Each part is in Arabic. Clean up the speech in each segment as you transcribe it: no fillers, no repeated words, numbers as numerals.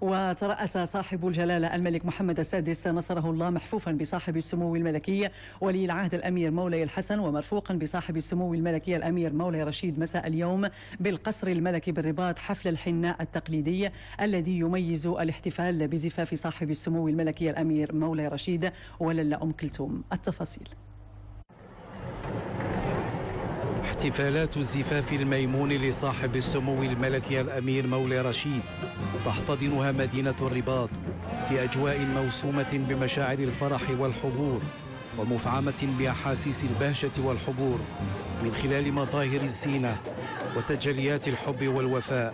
وترأس صاحب الجلالة الملك محمد السادس نصره الله محفوفا بصاحب السمو الملكي ولي العهد الأمير مولاي الحسن ومرفوقا بصاحب السمو الملكي الأمير مولاي رشيد مساء اليوم بالقصر الملكي بالرباط حفل الحناء التقليدي الذي يميز الاحتفال بزفاف صاحب السمو الملكي الأمير مولاي رشيد وللا أم كلثوم. التفاصيل. احتفالات الزفاف الميمون لصاحب السمو الملكي الأمير مولاي رشيد تحتضنها مدينة الرباط في أجواء موسومة بمشاعر الفرح والحبور ومفعمة بأحاسيس البهجة والحبور من خلال مظاهر الزينة وتجليات الحب والوفاء.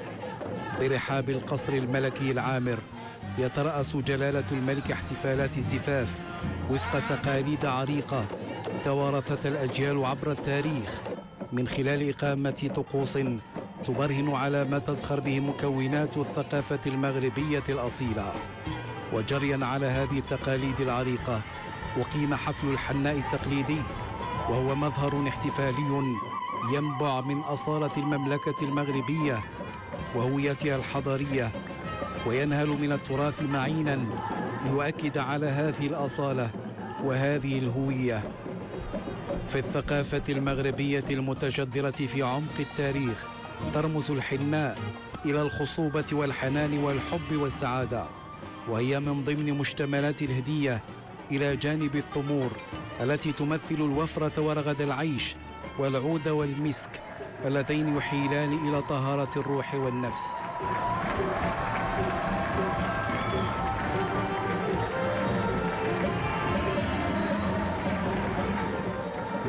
برحاب القصر الملكي العامر يترأس جلالة الملك احتفالات الزفاف وفق تقاليد عريقة توارثت الأجيال عبر التاريخ من خلال إقامة طقوس تبرهن على ما تزخر به مكونات الثقافة المغربية الأصيلة. وجريا على هذه التقاليد العريقة أقيم حفل الحناء التقليدي، وهو مظهر احتفالي ينبع من أصالة المملكة المغربية وهويتها الحضارية، وينهل من التراث معينا ليؤكد على هذه الأصالة وهذه الهوية. في الثقافة المغربية المتجذرة في عمق التاريخ ترمز الحناء إلى الخصوبة والحنان والحب والسعادة، وهي من ضمن مشتملات الهدية إلى جانب الثمور التي تمثل الوفرة ورغد العيش والعود والمسك اللذين يحيلان إلى طهارة الروح والنفس.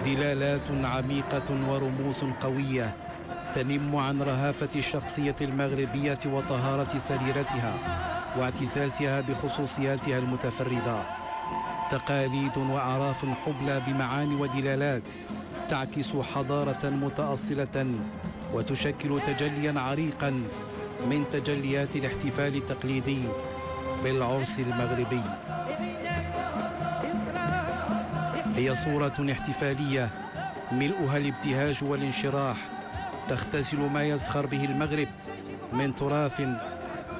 دلالات عميقة ورموز قوية تنم عن رهافة الشخصية المغربية وطهارة سريرتها واعتزازها بخصوصياتها المتفردة. تقاليد وأعراف حبلى بمعاني ودلالات تعكس حضارة متأصلة وتشكل تجليا عريقا من تجليات الاحتفال التقليدي بالعرس المغربي. هي صورة احتفالية ملؤها الابتهاج والانشراح تختزل ما يزخر به المغرب من تراث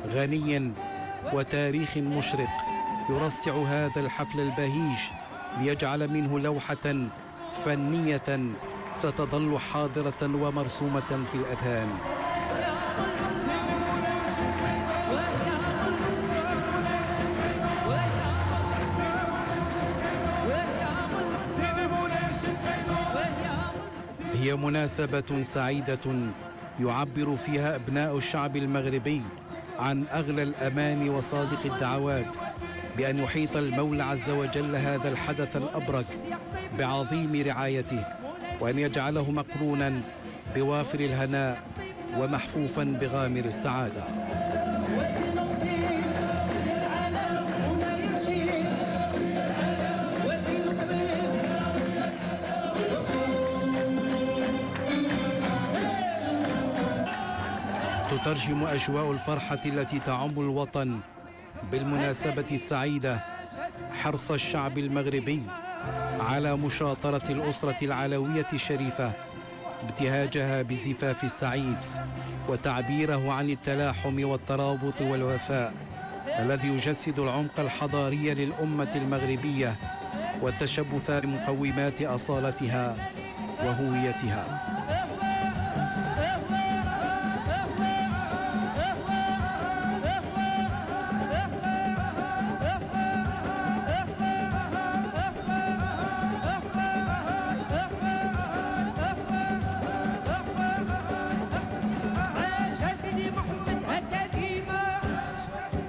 غني وتاريخ مشرق، يرصع هذا الحفل البهيج ليجعل منه لوحة فنية ستظل حاضرة ومرسومة في الأذهان. هي مناسبة سعيدة يعبر فيها أبناء الشعب المغربي عن أغلى الأماني وصادق الدعوات بأن يحيط المولى عز وجل هذا الحدث الأبرك بعظيم رعايته، وأن يجعله مقرونا بوافر الهناء ومحفوفا بغامر السعادة. تترجم أجواء الفرحة التي تعم الوطن بالمناسبة السعيدة حرص الشعب المغربي على مشاطرة الأسرة العلوية الشريفة، ابتهاجها بالزفاف السعيد وتعبيره عن التلاحم والترابط والوفاء الذي يجسد العمق الحضاري للأمة المغربية والتشبث بمقومات أصالتها وهويتها.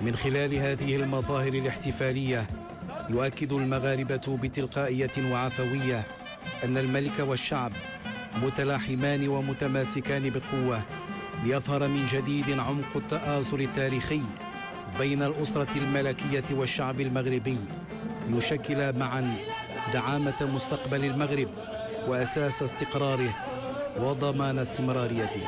من خلال هذه المظاهر الاحتفالية يؤكد المغاربة بتلقائية وعفوية أن الملك والشعب متلاحمان ومتماسكان بقوة، ليظهر من جديد عمق التآزر التاريخي بين الأسرة الملكية والشعب المغربي، ليشكل معا دعامة مستقبل المغرب وأساس استقراره وضمان استمراريته.